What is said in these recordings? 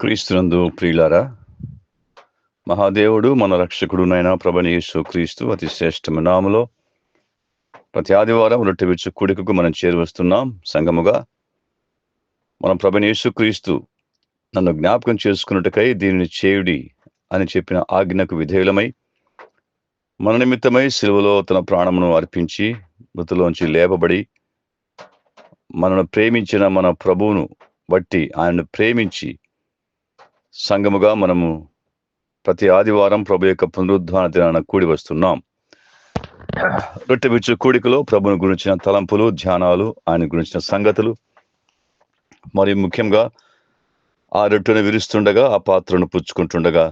క్రీస్తునందు ప్రియులారా, మహాదేవుడు మన రక్షకుడునైన ప్రభువైన యేసు క్రీస్తు అతి శ్రేష్టమైన నామములో ప్రతి ఆదివారం రొట్టె విరుచు కూడికకు మనం చేరువస్తున్నాం. సంఘముగా మన ప్రభువైన యేసు క్రీస్తు నన్ను జ్ఞాపకం చేసుకున్నట్టుకై దీనిని చేయుడి అని చెప్పిన ఆజ్ఞకు విధేయులమై మన నిమిత్తమై సిలువలో తన ప్రాణమును అర్పించి మృతులోంచి లేపబడి మనను ప్రేమించిన మన ప్రభువును బట్టి ఆయనను ప్రేమించి సంఘముగా మనము ప్రతి ఆదివారం ప్రభు యొక్క పునరుద్ధాన దినాన కూడి వస్తున్నాం. రొట్టె విరుచు కూడికలో ప్రభుని గురించిన తలంపులు, ధ్యానాలు, ఆయన గురించిన సంగతులు, మరి ముఖ్యంగా ఆ రొట్టెను విరుస్తుండగా, ఆ పాత్రను పుచ్చుకుంటుండగా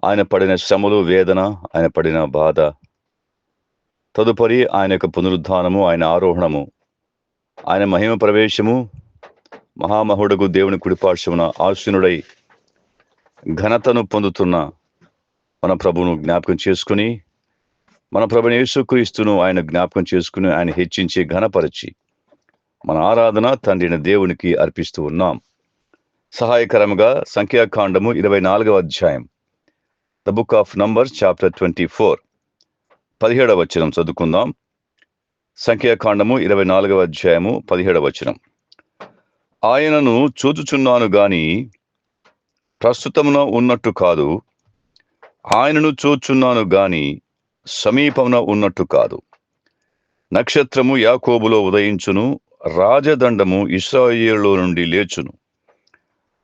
ఆయన పడిన శ్రమలు, వేదన, ఆయన పడిన బాధ, తదుపరి ఆయన యొక్క పునరుద్ధానము, ఆయన ఆరోహణము, ఆయన మహిమ ప్రవేశము, మహామహుడకు దేవుని కుడిపార్శ్వమున ఆసీనుడై ఘనతను పొందుతున్న మన ప్రభువును జ్ఞాపకం చేసుకుని, మన ప్రభువైన యేసుక్రీస్తును ఆయన జ్ఞాపకం చేసుకుని ఆయన హెచ్చించి ఘనపరచి మన ఆరాధన తండ్రిన దేవునికి అర్పిస్తూ ఉన్నాం. సహాయకరముగా సంఖ్యాకాండము 24వ అధ్యాయం, the book of numbers chapter 24, 17వ వచనం చదువుకుందాం. సంఖ్యాకాండము 24వ అధ్యాయము 17వ వచనం. ఆయనను చూచుచున్నాను గాని ప్రస్తుతమున ఉన్నట్టు కాదు, ఆయనను చూచున్నాను గాని సమీపమున ఉన్నట్టు కాదు. నక్షత్రము యాకోబులో ఉదయించును, రాజదండము ఇశ్రాయేలులో నుండి లేచును.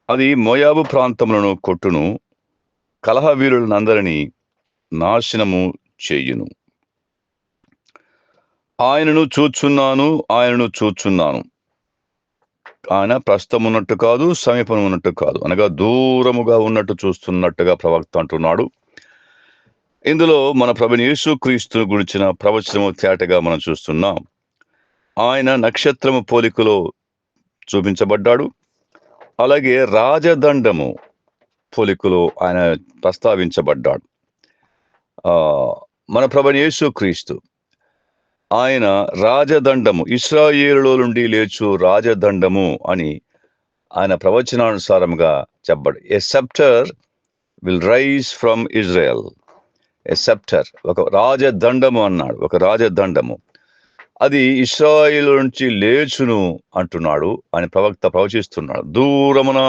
అది మోయాబు ప్రాంతములను కొట్టును, కలహవీరులనందరినీ నాశనము చేయును. ఆయనను చూచున్నాను, ఆయనను చూచున్నాను. ఆయన ప్రస్తుతం ఉన్నట్టు కాదు, సమీపం ఉన్నట్టు కాదు, అనగా దూరముగా ఉన్నట్టు చూస్తున్నట్టుగా ప్రవక్త అంటున్నాడు. ఇందులో మన ప్రభువైన యేసుక్రీస్తును గురించిన ప్రవచనము తేటగా మనం చూస్తున్నాం. ఆయన నక్షత్రము పోలికలో చూపించబడ్డాడు. అలాగే రాజదండము పోలికలో ఆయన ప్రస్తావించబడ్డాడు. మన ప్రభువైన యేసుక్రీస్తు ఆయన రాజదండము, ఇశ్రాయేలులో నుండి లేచు రాజదండము అని ఆయన ప్రవచనానుసారంగా చెప్పాడు. A sceptre will rise from Israel. A sceptre, ఒక రాజదండము అన్నాడు, ఒక రాజదండము, అది ఇశ్రాయేలు నుంచి లేచును అంటున్నాడు అని ప్రవక్త ప్రవచిస్తున్నాడు. దూరమున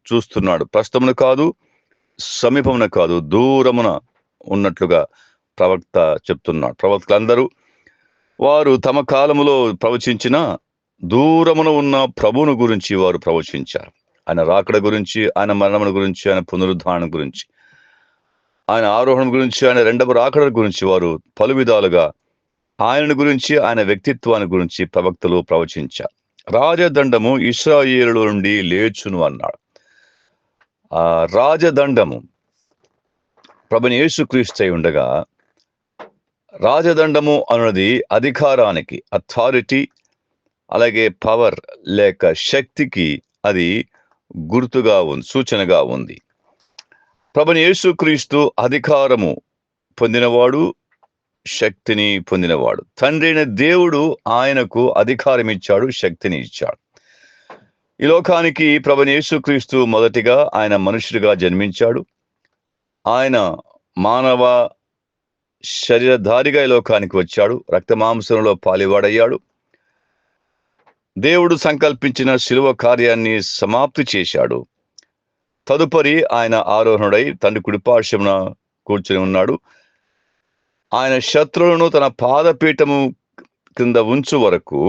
చూస్తున్నాడు, ప్రస్తుతమున కాదు, సమీపమున కాదు, దూరమున ఉన్నట్లుగా ప్రవక్త చెప్తున్నాడు. ప్రవక్తలందరూ వారు తమ కాలములో ప్రవచించిన దూరమున ఉన్న ప్రభువును గురించి వారు ప్రవచించారు. ఆయన రాకడ గురించి, ఆయన మరణమును గురించి, ఆయన పునరుద్ధానం గురించి, ఆయన ఆరోహణం గురించి, ఆయన రెండవ రాకడ గురించి వారు పలు విధాలుగా ఆయన గురించి, ఆయన వ్యక్తిత్వాన్ని గురించి ప్రవక్తలు ప్రవచించారు. రాజదండము ఇశ్రాయేలు నుండి లేచును అన్నాడు. ఆ రాజదండము ప్రభువైన యేసుక్రీస్తు అయి ఉండగా, రాజదండము అన్నది అధికారానికి, అథారిటీ, అలాగే పవర్ లేక శక్తికి అది గుర్తుగా ఉంది, సూచనగా ఉంది. ప్రభువైన యేసుక్రీస్తు అధికారము పొందినవాడు, శక్తిని పొందినవాడు. తండ్రి అయిన దేవుడు ఆయనకు అధికారం ఇచ్చాడు, శక్తిని ఇచ్చాడు. ఈ లోకానికి ప్రభువైన యేసుక్రీస్తు మొదటిగా ఆయన మనుషుడిగా జన్మించాడు. ఆయన మానవ శరీరధారిగా ఈ లోకానికి వచ్చాడు, రక్తమాంసంలో పాలివాడయ్యాడు. దేవుడు సంకల్పించిన శిలువ కార్యాన్ని సమాప్తి చేశాడు. తదుపరి ఆయన ఆరోహణుడై తండ్రి కుడిపార్శ్వమున కూర్చుని ఉన్నాడు. ఆయన శత్రువులను తన పాదపీఠము కింద ఉంచు వరకు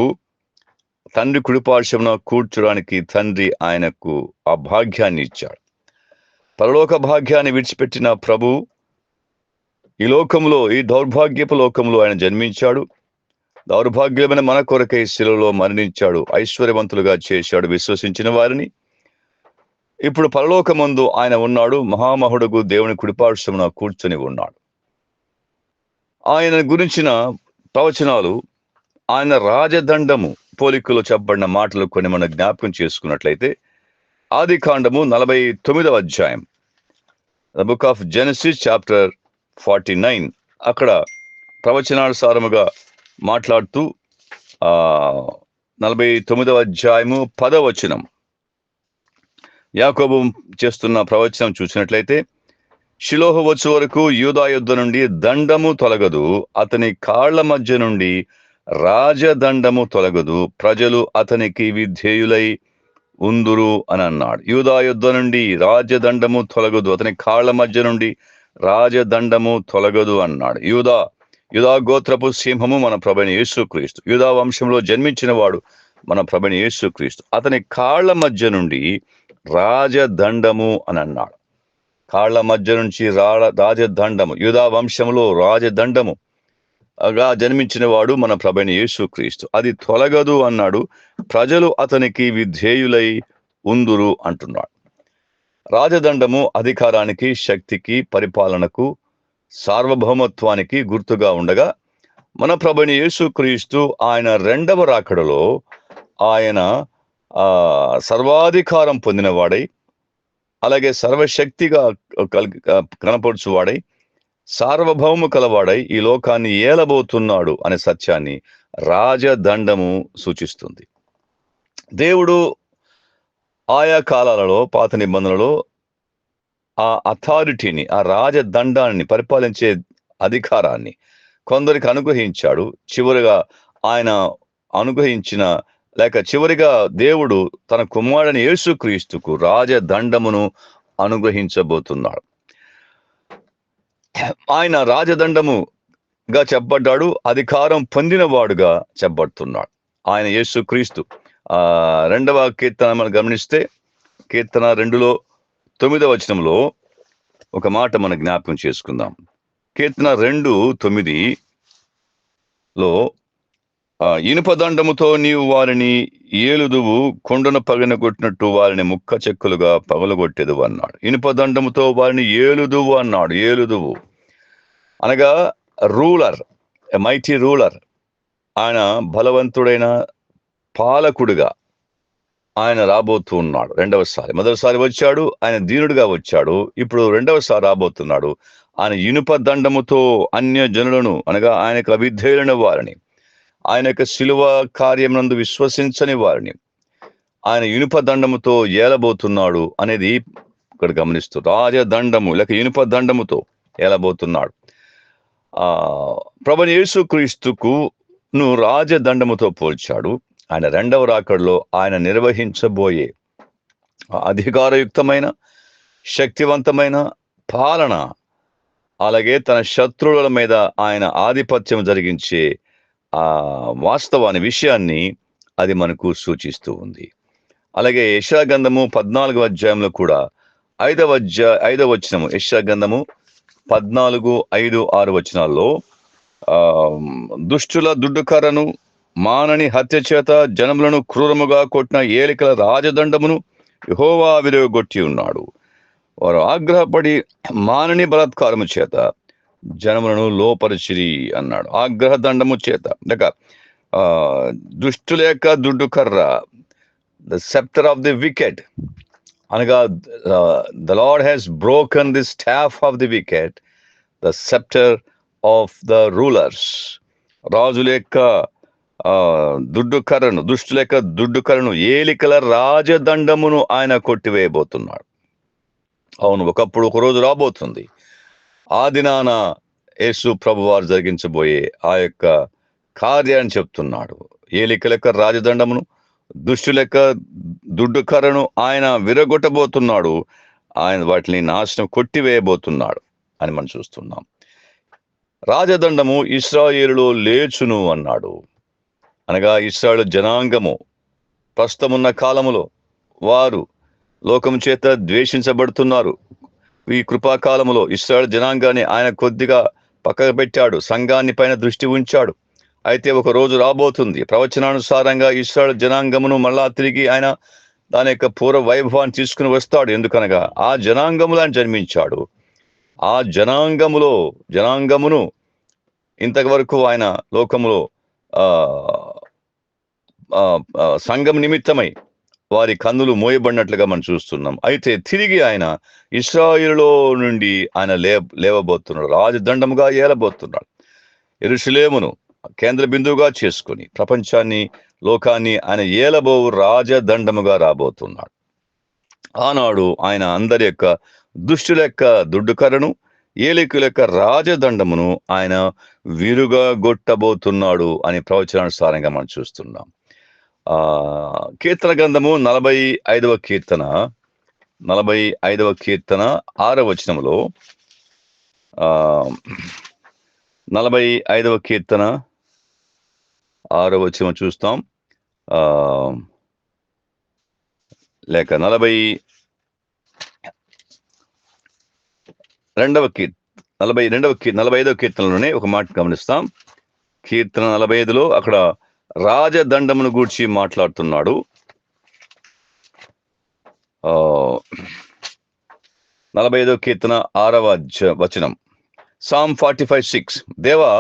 తండ్రి కుడిపార్శ్వమున కూర్చోడానికి తండ్రి ఆయనకు ఆ భాగ్యాన్ని ఇచ్చాడు. పరలోక భాగ్యాన్ని విడిచిపెట్టిన ప్రభు ఈ లోకంలో, ఈ దౌర్భాగ్యపు లోకంలో ఆయన జన్మించాడు. దౌర్భాగ్యమైన మన కొరకై శిలువలో మరణించాడు, ఐశ్వర్యవంతులుగా చేశాడు విశ్వసించిన వారిని. ఇప్పుడు పరలోకమందు ఆయన ఉన్నాడు, మహామహుడకు దేవుని కుడిపార్శ్వమున కూర్చొని ఉన్నాడు. ఆయన గురించిన ప్రవచనాలు, ఆయన రాజదండము పోలికలో చెప్పబడిన మాటలు కొన్ని మనం జ్ఞాపకం చేసుకున్నట్లయితే, ఆది కాండము 49వ అధ్యాయం, the book of Genesis chapter 49, అక్కడ ప్రవచనానుసారముగా మాట్లాడుతూ 49వ అధ్యాయము 10వ వచనం, యాకోబు చేస్తున్న ప్రవచనం చూసినట్లయితే, షిలోహు వచ్చు వరకు యూదా యుద్ధ నుండి దండము తొలగదు, అతని కాళ్ల మధ్య నుండి రాజదండము తొలగదు, ప్రజలు అతనికి విధేయులై ఉందురు అని అన్నాడు. యూదా యుద్ధ నుండి రాజదండము తొలగదు, అతని కాళ్ల మధ్య నుండి రాజదండము తొలగదు అన్నాడు. యూదా గోత్రపు సింహము మన ప్రభువైన యేసుక్రీస్తు. యూదా వంశంలో జన్మించిన వాడు మన ప్రభువైన యేసుక్రీస్తు. అతని కాళ్ల మధ్య నుండి రాజదండము అని అన్నాడు. కాళ్ల మధ్య నుంచి రాజదండము, యూదా వంశంలో రాజదండము గా జన్మించిన వాడు మన ప్రభువైన యేసుక్రీస్తు. అది తొలగదు అన్నాడు. ప్రజలు అతనికి విధేయులై ఉందురు అంటున్నాడు. రాజదండము అధికారానికి, శక్తికి, పరిపాలనకు, సార్వభౌమత్వానికి గుర్తుగా ఉండగా, మన ప్రభువైన యేసుక్రీస్తు ఆయన రెండవ రాకడలో ఆయన సర్వాధికారం పొందినవాడై, అలాగే సర్వశక్తిగా కనపడుచువాడై, సార్వభౌము కలవాడై ఈ లోకాన్ని ఏలబోతున్నాడు అనే సత్యాన్ని రాజదండము సూచిస్తుంది. దేవుడు ఆయా కాలాలలో, పాత నిబంధనలో ఆ అథారిటీని, ఆ రాజదండాన్ని, పరిపాలించే అధికారాన్ని కొందరికి అనుగ్రహించాడు. చివరిగా ఆయన అనుగ్రహించిన చివరిగా దేవుడు తన కుమారుని యేసుక్రీస్తుకు రాజదండమును అనుగ్రహించబోతున్నాడు. ఆయన రాజదండముగా చెప్పబడ్డాడు, అధికారం పొందిన వాడుగా చెప్పబడుతున్నాడు. ఆయన యేసుక్రీస్తు. 2వ కీర్తన మనం గమనిస్తే, కీర్తన 2:9 వచనంలో ఒక మాట మనం జ్ఞాపకం చేసుకుందాం. కీర్తన 2:9లో ఇనుపదండముతో నీవు వారిని ఏలుదువు, కొండను పగలగొట్టినట్టు వారిని ముక్క చెక్కులుగా పగలగొట్టేదు అన్నాడు. ఇనుపదండముతో వారిని ఏలుదువు అన్నాడు. ఏలుదువు అనగా రూలర్, మైటీ రూలర్. ఆయన బలవంతుడైన పాలకుడుగా ఆయన రాబోతూ ఉన్నాడు రెండవసారి. మొదటిసారి వచ్చాడు, ఆయన దీనుడిగా వచ్చాడు. ఇప్పుడు రెండవసారి రాబోతున్నాడు. ఆయన ఇనుప దండముతో అన్య జనులను, అనగా ఆయనకు అవిధేయులైన వారిని, ఆయన యొక్క శిలువ కార్యమునందు విశ్వసించని వారిని ఆయన ఇనుప దండముతో ఏలబోతున్నాడు అనేది ఇక్కడ గమనిస్తూ, రాజదండము ఇనుప దండముతో ఏలబోతున్నాడు. ప్రభువైన యేసుక్రీస్తుకు రాజదండముతో పోల్చాడు. ఆయన రెండవ రాకడలో ఆయన నిర్వహించబోయే అధికారయుక్తమైన, శక్తివంతమైన పాలన, అలాగే తన శత్రువుల మీద ఆయన ఆధిపత్యం జరిగించే వాస్తవాన్ని, విషయాన్ని అది మనకు సూచిస్తూ ఉంది. అలాగే యెషయా గ్రంథము 14వ అధ్యాయంలో కూడా 5వ వచనము, యెషయా గ్రంథము 14:5-6 వచనాల్లో దుష్టుల దుడ్డుకర్రను, మానని హత్య చేత జనములను క్రూరముగా కొట్టిన ఏలికల రాజదండమును యెహోవా విరగొట్టి ఉన్నాడు. వారు ఆగ్రహపడి మానని బలాత్కారము చేత జనములను లోపరిచిరి అన్నాడు. ఆగ్రహ దండము చేత, దుష్టుల యొక్క దుడ్డుకర్ర, the sceptre of the wicked అనగా the Lord has broken the staff of the wicked, the sceptre of the rulers. రాజుల యొక్క దుడ్డుకర్రను, దుష్టుల యొక్క దుడ్డుకర్రను, ఏలికల రాజదండమును ఆయన కొట్టివేయబోతున్నాడు. అవును, ఒకప్పుడు ఒక రోజు రాబోతుంది. ఆ దినాన యేసు ప్రభు వారు జరిగించబోయే ఆ యొక్క కార్యాన్ని చెప్తున్నాడు. ఏలికల యొక్క రాజదండమును, దుష్టుల యొక్క దుడ్డుకర్రను ఆయన విరగొట్టబోతున్నాడు. ఆయన వాటిని నాశనం, కొట్టివేయబోతున్నాడు అని మనం చూస్తున్నాం. రాజదండము ఇశ్రాయేలులో లేచును అన్నాడు. అనగా ఇశ్రాయేలు జనాంగము ప్రస్తుతమున్న కాలములో వారు లోకం చేత ద్వేషించబడుతున్నారు. ఈ కృపాకాలములో ఇశ్రాయేలు జనాంగాన్ని ఆయన కొద్దిగా పక్కకు పెట్టాడు, సంఘాన్ని పైన దృష్టి ఉంచాడు. అయితే ఒక రోజు రాబోతుంది, ప్రవచనానుసారంగా ఇశ్రాయేలు జనాంగమును మళ్ళా తిరిగి ఆయన దాని యొక్క పూర్వ వైభవాన్ని తీసుకుని వస్తాడు. ఎందుకనగా ఆ జనాంగములో ఆయన జన్మించాడు. ఆ జనాంగమును ఇంతవరకు ఆయన లోకములో సంఘం నిమిత్తమై వారి కన్నులు మోయబడినట్లుగా మనం చూస్తున్నాం. అయితే తిరిగి ఆయన ఇశ్రాయేలులో నుండి ఆయన లేవబోతున్నాడు, రాజదండముగా ఏలబోతున్నాడు. యెరూషలేమును కేంద్ర బిందువుగా చేసుకుని ప్రపంచాన్ని, లోకాన్ని ఆయన ఏలబో రాజదండముగా రాబోతున్నాడు. ఆనాడు ఆయన అందరి యొక్క దుష్టుల యొక్క దుడ్డుకరను, ఏలికుల యొక్క రాజదండమును ఆయన విరుగగొట్టబోతున్నాడు అని ప్రవచనానుసారంగా మనం చూస్తున్నాం. కీర్తన గ్రంథము 45వ కీర్తన 45వ కీర్తన 6వ వచనములో 45వ కీర్తన 6వ వచనం చూస్తాం. లేక 45వ కీర్తనలోనే ఒక మాట గమనిస్తాం. కీర్తన 45లో అక్కడ రాజదండమును గూర్చి మాట్లాడుతున్నాడు. 45వ కీర్తన 6వ వచనం. సామ్ 45:6 దేవా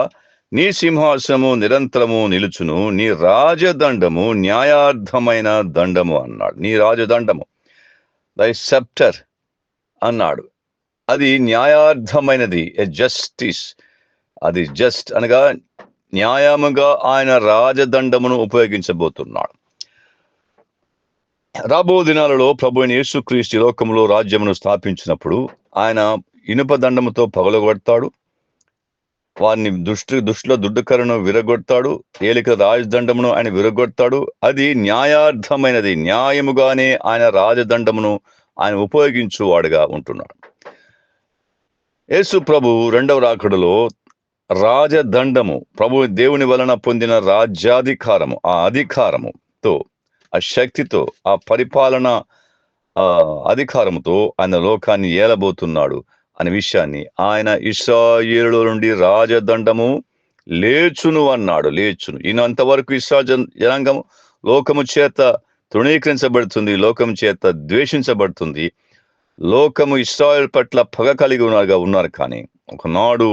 నీ సింహాసనము నిరంతరము నిలుచును, నీ రాజదండము న్యాయార్థమైన దండము అన్నాడు. నీ రాజదండము దై సెప్టర్ అన్నాడు, అది న్యాయార్థమైనది, ఎ జస్టిస్. అది జస్ట్ అనగా న్యాయముగా ఆయన రాజదండమును ఉపయోగించబోతున్నాడు. రాబో దినాలలో ప్రభు అయిన యేసుక్రీస్తు లోకములో రాజ్యమును స్థాపించినప్పుడు ఆయన ఇనుప దండముతో పగలగొడతాడు, వారిని దుష్టుల దుడ్డుకరను విరగొడతాడు, ఏలిక రాజదండమును ఆయన విరగొడతాడు. అది న్యాయార్థమైనది, న్యాయముగానే ఆయన రాజదండమును ఆయన ఉపయోగించువాడుగా ఉంటున్నాడు. యేసు ప్రభు రెండవ రాకడలో రాజదండము, ప్రభు దేవుని వలన పొందిన రాజ్యాధికారము, ఆ అధికారముతో, ఆ శక్తితో, ఆ పరిపాలన అధికారముతో ఆయన లోకాన్ని ఏలబోతున్నాడు అనే విషయాన్ని ఆయన ఇశ్రాయేలు నుండి రాజదండము లేచును అన్నాడు. లేచును. ఈయనంతవరకు ఇశ్రాయేలు జనాంగము లోకము చేత తృణీకరించబడుతుంది, లోకము చేత ద్వేషించబడుతుంది, లోకము ఇశ్రాయేలు పట్ల పగ కలిగి ఉన్నారు. కానీ ఒకనాడు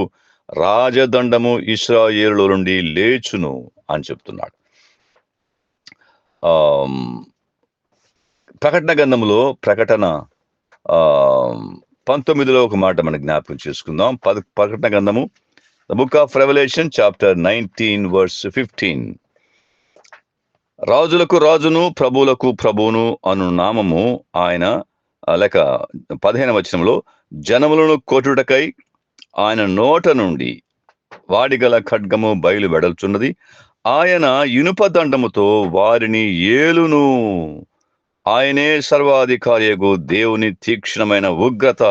రాజదండము ఇశ్రాయేలు నుండి లేచును అని చెప్తున్నాడు. ప్రకటన గ్రంథములో ప్రకటన 19లో ఒక మాట మనం జ్ఞాపకం చేసుకుందాం. ప్రకటన గ్రంథము the book of Revelation chapter 19:15 రాజులకు రాజును ప్రభువులకు ప్రభువును అను నామము ఆయన, లేక 15వ వచనంలో జనములను కొట్టుటకై ఆయన నోట నుండి వాడిగల ఖడ్గము బయలు వెడల్చున్నది, ఆయన ఇనుప దండముతో వారిని ఏలును, ఆయనే సర్వాధికారియగు దేవుని తీక్షణమైన ఉగ్రత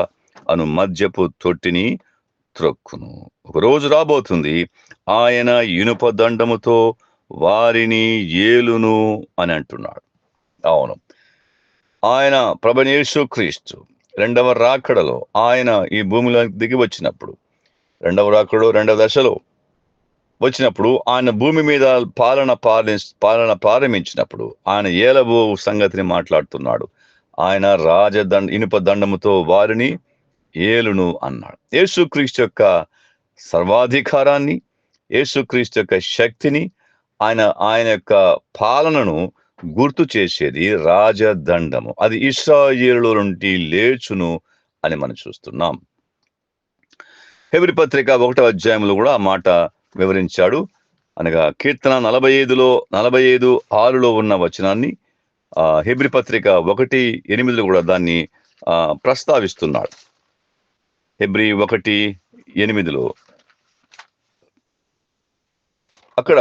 అను మద్యపు తొట్టిని త్రొక్కును. ఒక రోజు రాబోతుంది, ఆయన ఇనుప దండముతో వారిని ఏలును అని అంటున్నాడు. అవును, ఆయన ప్రభువైన యేసుక్రీస్తు రెండవ రాకడలో ఆయన ఈ భూమిలో దిగి వచ్చినప్పుడు, రెండవ రాకడలో రెండవ దశలో వచ్చినప్పుడు, ఆయన భూమి మీద పాలన ప్రారంభించినప్పుడు ఆయన ఏలబో సంగతిని మాట్లాడుతున్నాడు. ఆయన ఇనుప దండముతో వారిని ఏలును అన్నాడు. యేసుక్రీస్తు యొక్క సర్వాధికారాన్ని, యేసుక్రీస్తు యొక్క శక్తిని, ఆయన యొక్క పాలనను గుర్తు చేసేది రాజదండము. అది ఇశ్రాయేలు నుండి లేచును అని మనం చూస్తున్నాం. హెబ్రీ పత్రిక 1వ అధ్యాయంలో కూడా ఆ మాట వివరించాడు. అనగా కీర్తన 45:6లో ఉన్న వచనాన్ని హెబ్రీ పత్రిక 1:8లో కూడా దాన్ని ప్రస్తావిస్తున్నాడు. హెబ్రీ 1:8లో అక్కడ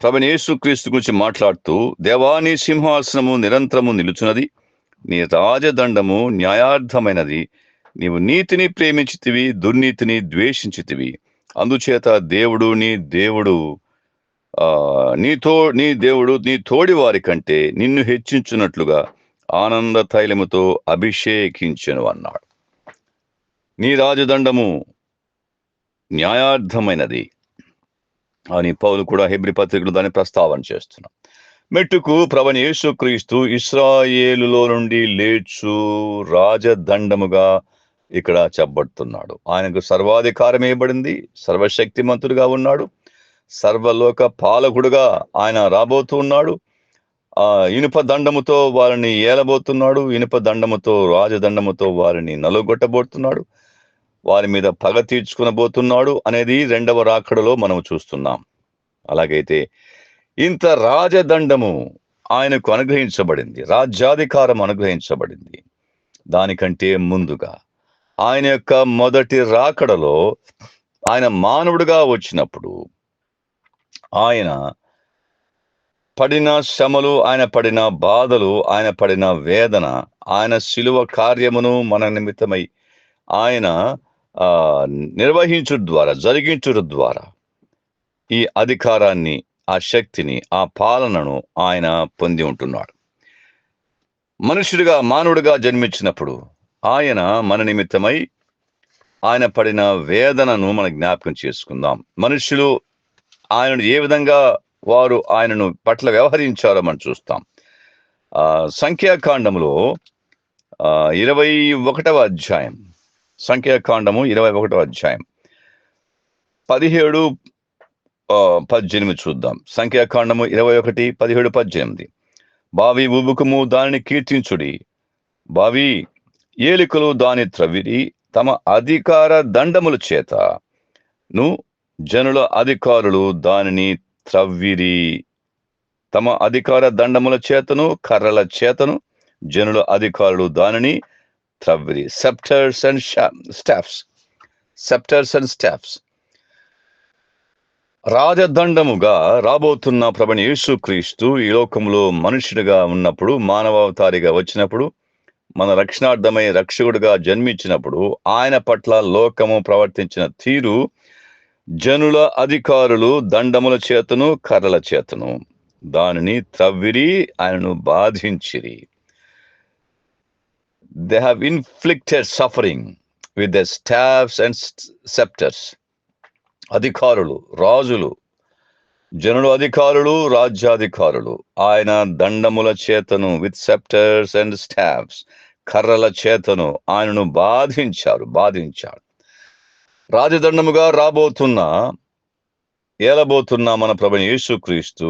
ప్రభువైన యేసుక్రీస్తు గురించి మాట్లాడుతూ, దేవాని సింహాసనము నిరంతరము నిలుచున్నది, నీ రాజదండము న్యాయార్థమైనది, నీవు నీతిని ప్రేమించితివి, దుర్నీతిని ద్వేషించితివి, అందుచేత దేవుడు నీ తోడి వారి కంటే నిన్ను హెచ్చించున్నట్లుగా ఆనంద తైలముతో అభిషేకించెను అన్నాడు. నీ రాజదండము న్యాయార్థమైనది అని పౌలు కూడా హెబ్రీ పత్రికలో దాన్ని ప్రస్తావన చేస్తున్నాం. మెట్టుకు ప్రభువైన యేసుక్రీస్తు ఇశ్రాయేలులో నుండి లేచు రాజదండముగా ఇక్కడ చెప్పబడుతున్నాడు. ఆయనకు సర్వాధికారం ఇవ్వబడింది, సర్వశక్తిమంతుడుగా ఉన్నాడు, సర్వలోక పాలకుడుగా ఆయన రాబోతున్నాడు. ఇనుప దండముతో వారిని ఏలబోతున్నాడు, ఇనుప దండముతో రాజదండముతో వారిని నలుగొట్టబోతున్నాడు, వారి మీద పగ తీర్చుకునబోతున్నాడు అనేది రెండవ రాకడలో మనం చూస్తున్నాం. అలాగైతే ఇంత రాజదండము ఆయనకు అనుగ్రహించబడింది, రాజ్యాధికారం అనుగ్రహించబడింది. దానికంటే ముందుగా ఆయన యొక్క మొదటి రాకడలో ఆయన మానవుడిగా వచ్చినప్పుడు ఆయన పడిన శ్రమలు, ఆయన పడిన బాధలు, ఆయన పడిన వేదన, ఆయన శిలువ కార్యమును మన నిమిత్తమై ఆయన నిర్వహించుట ద్వారా, జరిగించుట ద్వారా ఈ అధికారాన్ని, ఆ శక్తిని, ఆ పాలనను ఆయన పొంది ఉంటున్నాడు. మనుషుడిగా, మానవుడిగా జన్మించినప్పుడు ఆయన మన నిమిత్తమై ఆయన పడిన వేదనను మనం జ్ఞాపకం చేసుకుందాం. మనుషులు ఆయనను ఏ విధంగా వారు ఆయనను పట్ల వ్యవహరించారో మనం చూస్తాం. సంఖ్యాకాండములో 21వ అధ్యాయం, సంఖ్యాకాండము 21వ అధ్యాయం 17-18 చూద్దాం. సంఖ్యాకాండము 21:17-18. బావి ఉబుకుము, దానిని కీర్తించుడి. బావి ఏలికలు దాని త్రవిరి, తమ అధికార దండముల చేతను జనుల అధికారులు దానిని త్రవ్విరి. తమ అధికార దండముల చేతను, కర్రల చేతను జనుల అధికారులు దానిని త్రవ్విరి. సెప్టర్స్ అండ్ స్టాఫ్స్, సెప్టర్స్ అండ్ స్టాఫ్స్. రాజదండముగా రాబోతున్న ప్రభువైన యేసుక్రీస్తు ఈ లోకంలో మనుషుడిగా ఉన్నప్పుడు, మానవావతారిగా వచ్చినప్పుడు, మన రక్షణార్థమై రక్షకుడిగా జన్మించినప్పుడు ఆయన పట్ల లోకము ప్రవర్తించిన తీరు, జనుల అధికారులు దండముల చేతను, కర్రల చేతను దానిని త్రవ్విరి, ఆయనను బాధించిరి. They have inflicted suffering with their staffs and scepters. అధికారులు, రాజులు, జనుల అధికారులు, రాజ్యాధికారులు ఆయన దండముల చేతను, విత్ సెప్టర్స్ అండ్ స్టాఫ్స్, కర్రల చేతను ఆయనను బాధించాడు. రాజదండముగా ఏలబోతున్న మన ప్రభువైన యేసుక్రీస్తు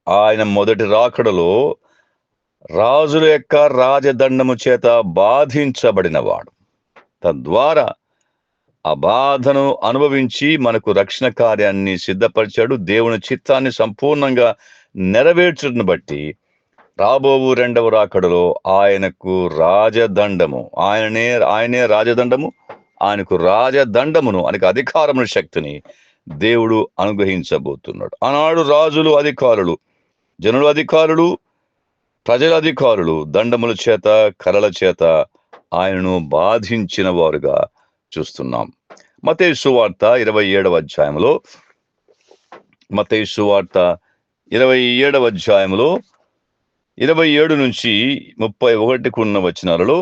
ఆయన మొదటి రాకడలో రాజుల యొక్క రాజదండము చేత బాధించబడినవాడు. తద్వారా ఆ బాధను అనుభవించి మనకు రక్షణ కార్యాన్ని సిద్ధపరిచాడు. దేవుని చిత్తాన్ని సంపూర్ణంగా నెరవేర్చుటను బట్టి రాబోవు రెండవ రాకడలో ఆయనకు రాజదండము, ఆయనే రాజదండము, ఆయనకు రాజదండమును, ఆయనకు అధికారమును, శక్తిని దేవుడు అనుగ్రహించబోతున్నాడు. ఆనాడు రాజులు, అధికారులు, జనుల అధికారులు, ప్రజల అధికారులు దండముల చేత, కర్రల చేత ఆయనను బాధించిన వారుగా చూస్తున్నాం. మత్తయి సువార్త 27వ అధ్యాయంలో, మత్తయి సువార్త 27వ అధ్యాయంలో 27-31 ఉన్న వచనాలలో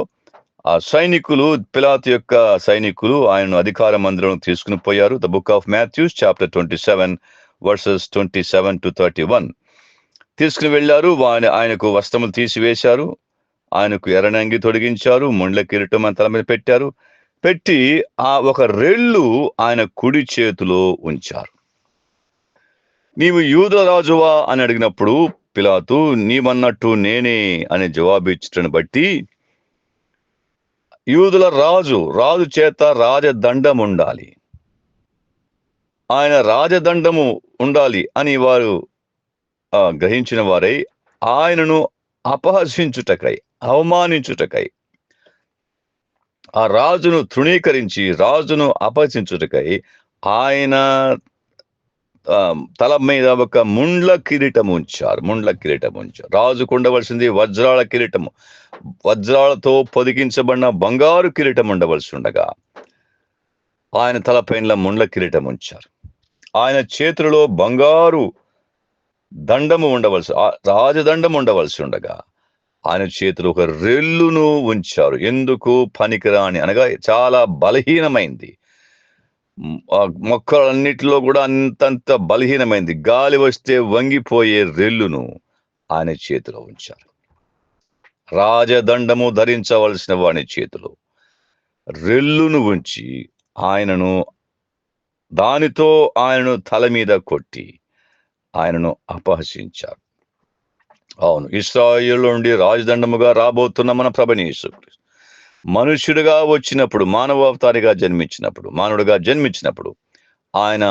ఆ సైనికులు, పిలాతు యొక్క సైనికులు ఆయనను అధికార మందిరం తీసుకుని పోయారు. The book of Matthews chapter 27:27-31 తీసుకుని వెళ్ళారు. ఆయనకు వస్త్రములు తీసివేశారు, ఆయనకు ఎర్రనంగి తొడిగించారు, ముండ్ల కిరీటం తల మీద పెట్టారు. పెట్టి ఆ ఒక రెల్లు ఆయన కుడి చేతిలో ఉంచారు. నీవు యూదుల రాజువా అని అడిగినప్పుడు పిలాతు నీవన్నట్టు నేనే అని జవాబు ఇచ్చటను బట్టి యూదుల రాజు చేత రాజదండం ఉండాలి, ఆయన రాజదండము ఉండాలి అని వారు గ్రహించిన వారై ఆయనను అపహసించుటకై, అవమానించుటకై, ఆ రాజును తృణీకరించి రాజును అపహసించుటకై ఆయన తల మీద ఒక ముండ్ల కిరీటం ఉంచారు. రాజుకు ఉండవలసింది వజ్రాల కిరీటము, వజ్రాలతో పొదిగించబడిన బంగారు కిరీటం ఉండవలసి ఉండగా ఆయన తలపైన ముండ్ల కిరీటం ఉంచారు. ఆయన చేతులలో బంగారు దండము రాజదండము ఉండవలసి ఉండగా ఆయన చేతులు ఒక రెల్లును ఉంచారు. ఎందుకు? పనికిరాని, అనగా చాలా బలహీనమైంది, మొక్కలన్నిటిలో కూడా అంతంత బలహీనమైంది, గాలి వస్తే వంగిపోయే రెల్లును ఆయన చేతిలో ఉంచారు. రాజదండము ధరించవలసిన వాని చేతిలో రెల్లును ఉంచి దానితో ఆయనను తల మీద కొట్టి ఆయనను అపహసించారు. అవును, ఇశ్రాయేలు నుండి రాజదండముగా రాబోతున్న మన ప్రభువైన యేసుక్రీస్తు మనుష్యుడిగా వచ్చినప్పుడు, మానవావతారిగా మానవుడిగా జన్మించినప్పుడు ఆయన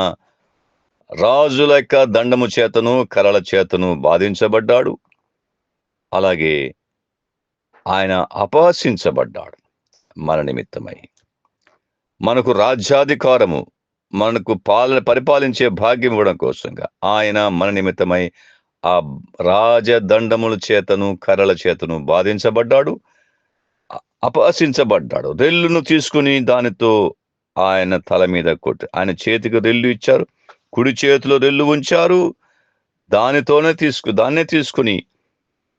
రాజుల యొక్క దండము చేతను, కర్రల చేతను బాధించబడ్డాడు. అలాగే ఆయన అపహసించబడ్డాడు మన నిమిత్తమై. మనకు రాజ్యాధికారము, మనకు పరిపాలించే భాగ్యం ఇవ్వడం కోసంగా ఆయన మన నిమిత్తమై ఆ రాజదండముల చేతను కర్రల చేతను బాధించబడ్డాడు, అపహసించబడ్డాడు. రెల్లును తీసుకుని దానితో ఆయన తల మీద కొట్టి, ఆయన చేతికి రెల్లు ఇచ్చారు, కుడి చేతిలో రెల్లు ఉంచారు, దాన్నే తీసుకుని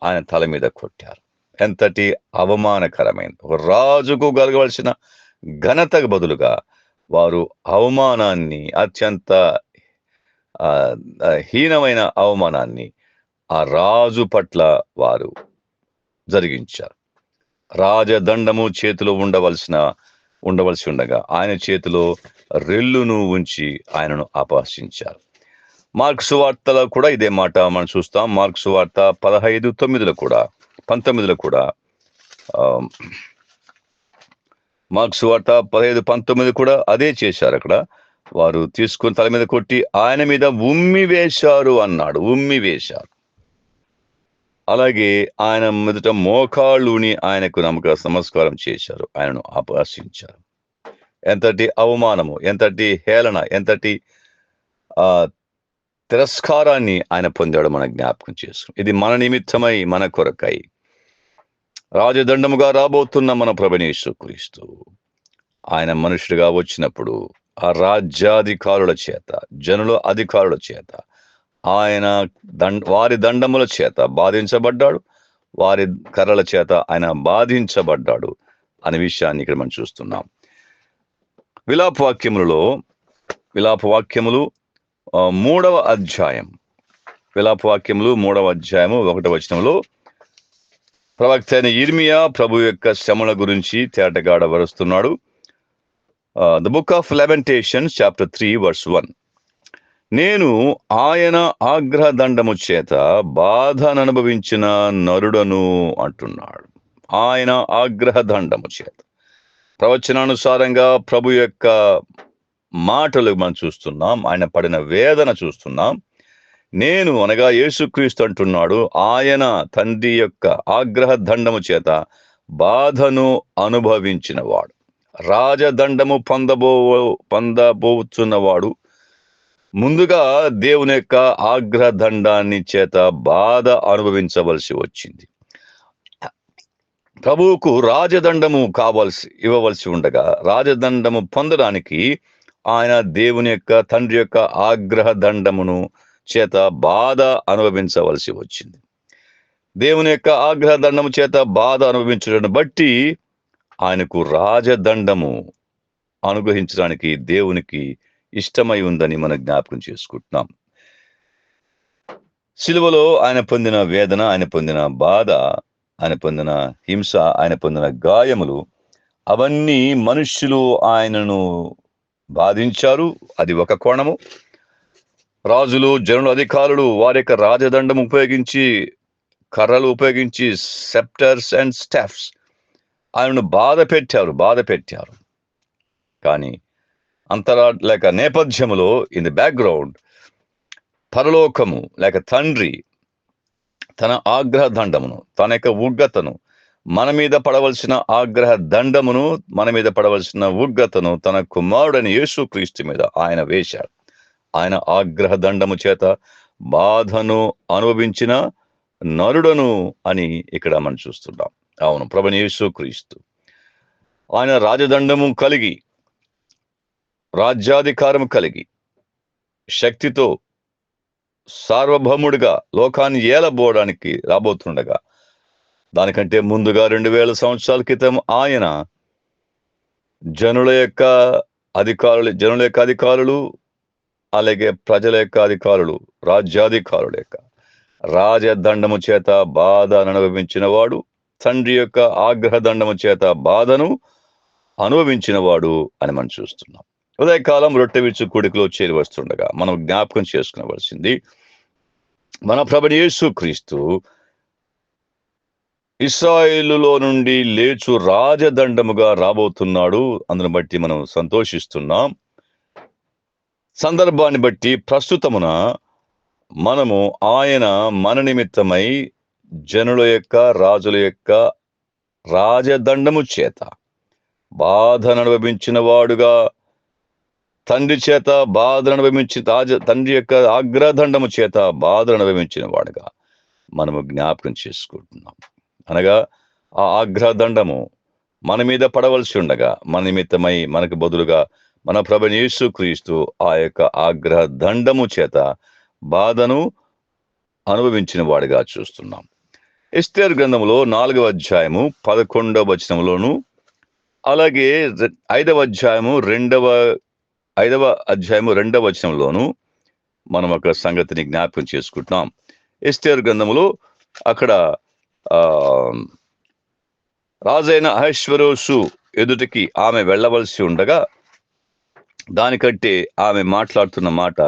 ఆయన తల మీద కొట్టారు. ఎంతటి అవమానకరమైనది! ఒక రాజుకు కలగవలసిన ఘనతకు బదులుగా వారు అవమానాన్ని, అత్యంత హీనమైన అవమానాన్ని ఆ రాజు పట్ల వారు జరిగించారు. రాజదండము చేతిలో ఉండవలసి ఉండగా ఆయన చేతిలో రెల్లును ఉంచి ఆయనను అపహసించారు. మార్క్స్ వార్తలో కూడా ఇదే మాట మనం చూస్తాం. మార్క్స్ వార్త 15:19 కూడా, 19 కూడా, మార్క్స్ వార్త 15:19 కూడా అదే చేశారు. అక్కడ వారు తీసుకుని తల మీద కొట్టి ఆయన మీద ఉమ్మి వేశారు అన్నాడు. ఉమ్మి వేశారు. అలాగే ఆయన మొదట మోకాళ్ళుని ఆయనకు నమస్కారం చేశారు, ఆయనను అపహసించారు. ఎంతటి అవమానము, ఎంతటి హేళన, ఎంతటి తిరస్కారాన్ని ఆయన పొందాడు మన జ్ఞాపకం చేసుకుని. ఇది మన నిమిత్తమై, మన కొరకై రాజదండముగా రాబోతున్న మన ప్రభువైన యేసుక్రీస్తు ఆయన మనుషుడిగా వచ్చినప్పుడు ఆ రాజ్యాధికారుల చేత, జనుల అధికారుల చేత, ఆయన వారి దండముల చేత బాధించబడ్డాడు, వారి కర్రల చేత ఆయన బాధించబడ్డాడు అనే విషయాన్ని ఇక్కడ మనం చూస్తున్నాం. విలాపవాక్యములు 3వ అధ్యాయం, విలాపవాక్యములు 3వ అధ్యాయము 1వ వచనంలో ప్రవక్త అయిన యిర్మీయా ప్రభు యొక్క శ్రమల గురించి తేటగా వరుస్తున్నాడు. The book of Lamentations chapter 3 verse 1. నేను ఆయన ఆగ్రహదండము చేత బాధననుభవించిన నరుడను అంటున్నాడు. ఆయన ఆగ్రహదండము చేత, ప్రవచనానుసారంగా ప్రభు యొక్క మాటలు మనం చూస్తున్నాం, ఆయన పడిన వేదన చూస్తున్నాం. నేను అనగా యేసుక్రీస్తు అంటున్నాడు, ఆయన తండ్రి యొక్క ఆగ్రహదండము చేత బాధను అనుభవించినవాడు, రాజదండము పొందబోతున్నవాడు, ముందుగా దేవుని యొక్క ఆగ్రహదండాన్ని చేత బాధ అనుభవించవలసి వచ్చింది. ప్రభువుకు రాజదండము ఇవ్వవలసి ఉండగా, రాజదండము పొందడానికి ఆయన దేవుని యొక్క తండ్రి యొక్క ఆగ్రహదండమును చేత బాధ అనుభవించవలసి వచ్చింది. దేవుని యొక్క ఆగ్రహదండము చేత బాధ అనుభవించడాన్ని బట్టి ఆయనకు రాజదండము అనుగ్రహించడానికి దేవునికి ఇష్టమై ఉందని మనం జ్ఞాపకం చేసుకుంటున్నాం. సిలువలో ఆయన పొందిన వేదన, ఆయన పొందిన బాధ, ఆయన పొందిన హింస, ఆయన పొందిన గాయములు, అవన్నీ మనుష్యులు ఆయనను బాధించారు. అది ఒక కోణము. రాజులు, జనుల అధికారులు వారి యొక్క రాజదండం ఉపయోగించి, కర్రలు ఉపయోగించి, సెప్టర్స్ అండ్ స్టాఫ్స్ ఆయనను బాధ పెట్టారు. కానీ లేక నేపథ్యములో, ఇన్ ది బ్యాక్గ్రౌండ్, పరలోకము లేక తండ్రి తన ఆగ్రహదండమును, తన యొక్క ఉగ్రతను, మన మీద పడవలసిన ఆగ్రహదండమును, మన మీద పడవలసిన ఉగ్రతను తన కుమారుడైన యేసుక్రీస్తు మీద ఆయన వేశాడు. ఆయన ఆగ్రహదండము చేత బాధను అనుభవించిన నరుడను అని ఇక్కడ మనం చూస్తున్నాం. అవును, ప్రభువైన యేసుక్రీస్తు ఆయన రాజదండము కలిగి, రాజ్యాధికారము కలిగి, శక్తితో సార్వభౌముడిగా లోకాన్ని ఏలబోవడానికి రాబోతుండగా, దానికంటే ముందుగా 2000 సంవత్సరాల క్రితం ఆయన జనుల యొక్క అధికారులు, అలాగే ప్రజల యొక్క అధికారులు, రాజ్యాధికారుల యొక్క రాజదండము చేత బాధ అనుభవించిన వాడు, తండ్రి యొక్క ఆగ్రహదండము చేత బాధను అనుభవించిన వాడు అని మనం చూస్తున్నాం. ఉదయకాలం రొట్టె విరుచు కూడికలో చేరి వస్తుండగా మనం జ్ఞాపకం చేసుకునవలసింది, మన ప్రభువైన యేసుక్రీస్తు ఇశ్రాయేలులో నుండి లేచు రాజదండముగా రాబోతున్నాడు. అందును బట్టి మనం సంతోషిస్తున్నాం. సందర్భాన్ని బట్టి ప్రస్తుతమున మనము ఆయన మన నిమిత్తమై జనుల యొక్క రాజుల యొక్క రాజదండము చేత బాధను అనుభవించిన వాడుగా, తండ్రి చేత బాధను అనుభవించిన తండ్రి యొక్క ఆగ్రదండము చేత బాధను అనుభవించిన వాడుగా మనము జ్ఞాపకం చేసుకుంటున్నాం. అనగా ఆ ఆగ్రదండము మన మీద పడవలసి ఉండగా మన నిమిత్తమై మనకు బదులుగా మన ప్రభువైన యేసుక్రీస్తు ఆ యొక్క ఆగ్రదండము చేత బాధను అనుభవించిన వాడిగా చూస్తున్నాం. ఎస్తేరు గ్రంథంలో 4వ అధ్యాయము 11వ వచనంలోను, అలాగే 5వ అధ్యాయము 2వ వచనంలోను మనం ఒక సంగతిని జ్ఞాపకం చేసుకుంటున్నాం. ఎస్తేరు గ్రంథంలో అక్కడ రాజైన అహష్వేరోషు ఎదుటికి ఆమె వెళ్ళవలసి ఉండగా దానికంటే ఆమె మాట్లాడుతున్న మాట,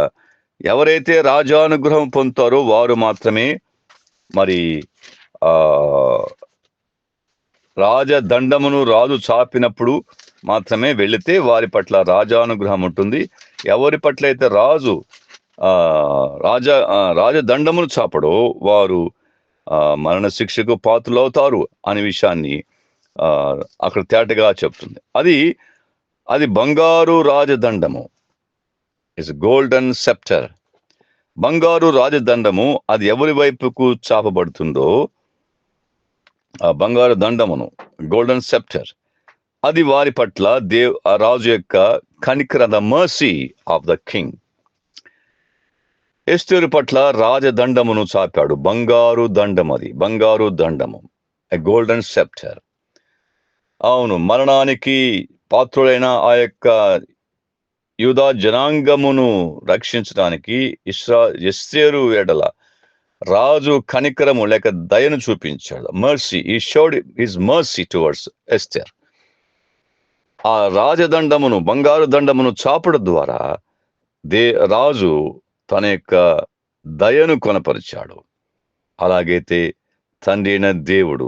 ఎవరైతే రాజానుగ్రహం పొందుతారో వారు మాత్రమే మరి రాజదండమును రాజు చాపినప్పుడు మాత్రమే వెళితే వారి పట్ల రాజానుగ్రహం ఉంటుంది. ఎవరి పట్ల అయితే రాజు రాజదండమును చాపడో వారు మరణ శిక్షకు పాత్రులవుతారు అనే విషయాన్ని అక్కడ తేటగా చెప్తుంది. అది బంగారు రాజదండము, ఇట్స్ గోల్డెన్ సెప్టర్. బంగారు రాజదండము అది ఎవరి వైపుకు చాపబడుతుందో ఆ బంగారు దండమును, గోల్డెన్ సెప్టర్, అది వారి పట్ల ఆ రాజు యొక్క కనికర, the mercy of the king. ఎస్తేరు పట్ల రాజదండమును చాపాడు. బంగారు దండం, అది బంగారు దండము, ఎ గోల్డెన్ సెప్టర్. అవును, మరణానికి పాత్రుడైన ఆ యొక్క యూదా జనాంగమును రక్షించడానికి ఎస్తేరు ఎడల రాజు కనికరము లేక దయను చూపించాడు. మర్సీ, ఈ showed his mercy towards Esther. ఆ రాజదండమును, బంగారు దండమును చాపడం ద్వారా రాజు తన యొక్క దయను కొనపరిచాడు. అలాగైతే తండ్రి అయిన దేవుడు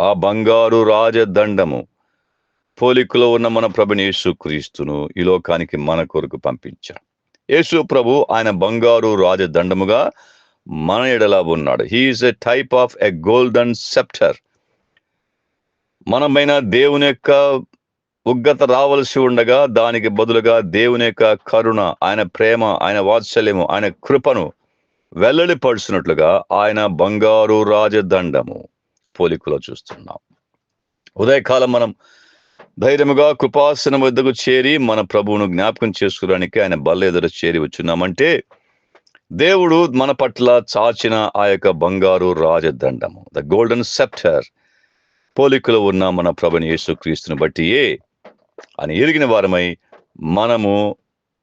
ఆ బంగారు రాజదండము పోలికలో ఉన్న మన ప్రభుని యేసుక్రీస్తును ఈ లోకానికి మన కొరకు పంపించాడు. యేసు ప్రభు ఆయన బంగారు రాజదండముగా మన ఎడల ఉన్నాడు. He is a type of a golden sceptre. మనమైన దేవుని యొక్క ఉగ్రత రావలసి ఉండగా దానికి బదులుగా దేవుని యొక్క కరుణ, ఆయన ప్రేమ, ఆయన వాత్సల్యము, ఆయన కృపను వెల్లడిపరుచినట్లుగా ఆయన బంగారు రాజదండము పోలికలో చూస్తున్నాం. ఉదయకాలం మనం ధైర్యముగా కృపాసనం వద్దకు చేరి మన ప్రభువును జ్ఞాపకం చేసుకోవడానికి ఆయన బల్ల ఎదుట చేరి వచ్చున్నామంటే దేవుడు మన పట్ల చాచిన ఆ యొక్క బంగారు రాజదండము, ద గోల్డెన్ సెప్టర్ పోలికలో ఉన్న మన ప్రభుని యేసుక్రీస్తుని బట్టి అని ఎరిగిన వారమై మనము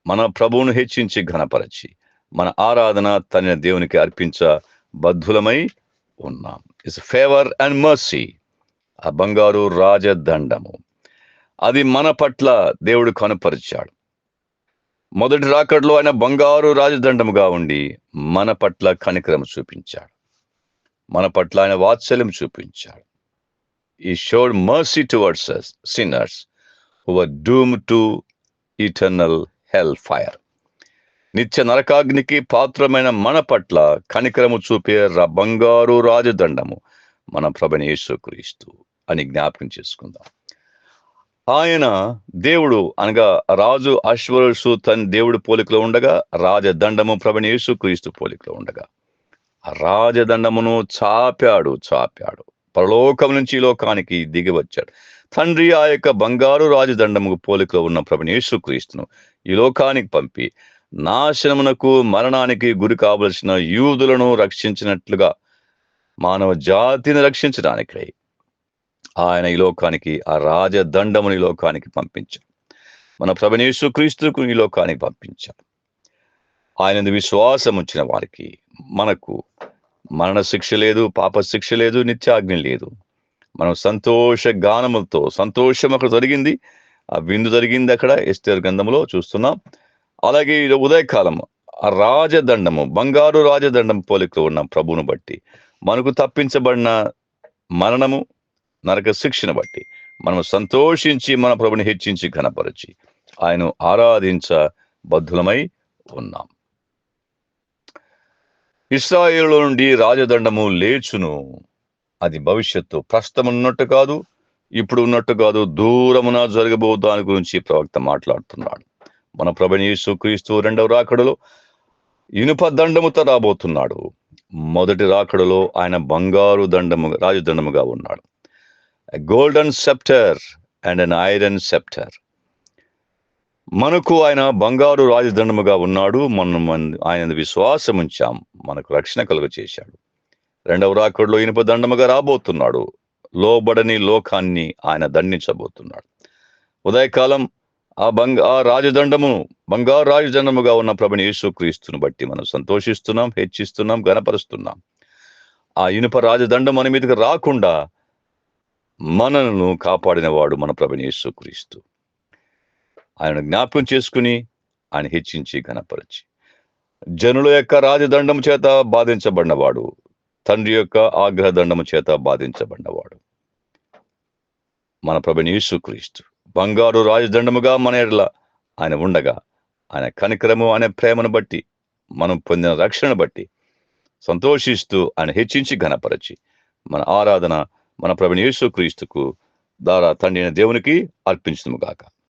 మన ప్రభువును హెచ్చించి ఘనపరచి మన ఆరాధన తన దేవునికి అర్పించ బద్ధులమై ఉన్నాం. ఇట్స్ ఫేవర్ అండ్ మర్సీ, ఆ బంగారు రాజదండము అది మన పట్ల దేవుడు కనుపరిచాడు. మొదటి రాకడలో ఆయన బంగారు రాజదండముగా ఉండి మన పట్ల కనికరం చూపించాడు, మన పట్ల ఆయన వాత్సల్యం చూపించాడు. He showed mercy towards us sinners who were doomed to eternal hellfire. నిత్య నరకాగ్నికి పాత్రమైన మన పట్ల కనికరము చూపే బంగారు రాజదండము మన ప్రభువైన యేసుక్రీస్తు అని జ్ఞాపకం చేసుకుందాం. ఆయన దేవుడు అనగా రాజు అశ్వరోషు తన దేవుడు పోలికలో ఉండగా రాజదండము ప్రభువైన యేసుక్రీస్తు పోలికలో ఉండగా ఆ రాజదండమును చాపాడు. పరలోకం నుంచి ఈ లోకానికి దిగి వచ్చాడు. తండ్రి ఆ యొక్క బంగారు రాజదండముకు పోలికలో ఉన్న ప్రభువైన యేసుక్రీస్తును ఈ లోకానికి పంపి నాశనమునకు, మరణానికి గురి కావలసిన యూదులను రక్షించినట్లుగా మానవ జాతిని రక్షించడానికై ఆయన ఈ లోకానికి ఆ రాజదండమును ఈ లోకానికి పంపించాడు. మన ప్రభువైన యేసుక్రీస్తుకు ఈ లోకానికి పంపించాడు. ఆయన విశ్వాసం ఉంచిన వారికి మనకు మరణ శిక్ష లేదు, పాప శిక్ష లేదు, నిత్యాగ్ని లేదు. మనం సంతోష గానములతో, సంతోషం అక్కడ జరిగింది, ఆ విందు జరిగింది అక్కడ ఎస్తేరు గ్రంథంలో చూస్తున్నాం. అలాగే ఉదయకాలం ఆ రాజదండము, బంగారు రాజదండం పోలికలో ఉన్న ప్రభువును బట్టి మనకు తప్పించబడిన మరణము, నరక శిక్షను బట్టి మనం సంతోషించి మన ప్రభుని హెచ్చించి ఘనపరచి ఆయన ఆరాధించ బద్ధులమై ఉన్నాం. ఇశ్రాయేలు నుండి రాజదండము లేచును, అది భవిష్యత్తు. ప్రస్తుతం ఉన్నట్టు కాదు, ఇప్పుడు ఉన్నట్టు కాదు, దూరమున జరగబో దాని గురించి ప్రవక్త మాట్లాడుతున్నాడు. మన ప్రభువైన యేసుక్రీస్తు రెండవ రాకడలో ఇనుప దండముతో రాబోతున్నాడు. మొదటి రాకడలో ఆయన బంగారు దండము, రాజదండముగా ఉన్నాడు. Golden సెప్టర్ and an iron సెప్టర్. మనకు ఆయన బంగారు రాజదండముగా ఉన్నాడు. మనం ఆయన విశ్వాసం ఉంచాం, మనకు రక్షణ కలుగ చేశాడు. రెండవ రాకడలో ఇనుప దండముగా రాబోతున్నాడు. లోబడని లోకాన్ని ఆయన దండించబోతున్నాడు. ఉదయకాలం ఆ రాజదండము, బంగారు రాజదండముగా ఉన్న ప్రభుని యేసుక్రీస్తును బట్టి మనం సంతోషిస్తున్నాం, హెచ్చిస్తున్నాం, గణపరుస్తున్నాం. ఆ ఇనుప రాజదండం మన మీదకి రాకుండా మనను కాపాడిన వాడు మన ప్రభుని యేసుక్రీస్తు. ఆయన జ్ఞాపకం చేసుకుని ఆయన హెచ్చించి ఘనపరచి, జనుల యొక్క రాజదండము చేత బాధించబడినవాడు, తండ్రి యొక్క ఆగ్రహదండము చేత బాధించబడినవాడు మన ప్రభుని యేసుక్రీస్తు. బంగారు రాజదండముగా మన ఎడల ఆయన ఉండగా, ఆయన కనికరము, ఆయన ప్రేమను బట్టి, మనం పొందిన రక్షణ బట్టి సంతోషిస్తూ ఆయన హెచ్చించి ఘనపరచి, మన ఆరాధన మన ప్రభుని యేసుక్రీస్తుకు ద్వారా తండ్రి అయిన దేవునికి అర్పించుదుము గాక.